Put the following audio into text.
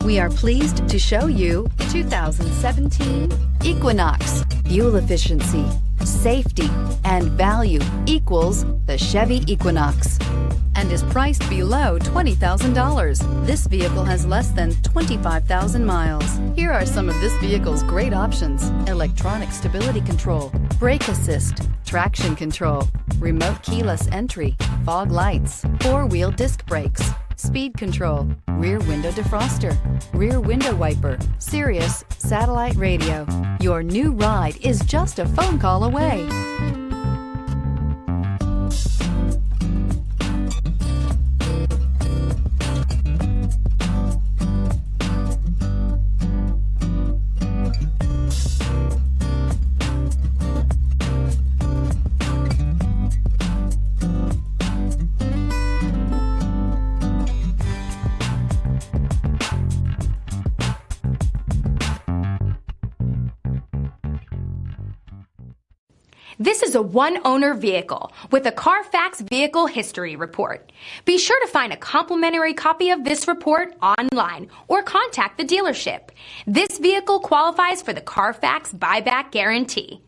We are pleased to show you 2017 Equinox. Fuel efficiency, safety, and value equals the Chevy Equinox and is priced below $20,000. This vehicle has less than 25,000 miles. Here are some of this vehicle's great options: electronic stability control, brake assist, traction control, remote keyless entry, fog lights, four-wheel disc brakes, speed control, rear window defroster, rear window wiper, Sirius satellite radio. Your new ride is just a phone call away. This is a one-owner vehicle with a Carfax Vehicle History Report. Be sure to find a complimentary copy of this report online or contact the dealership. This vehicle qualifies for the Carfax Buyback Guarantee.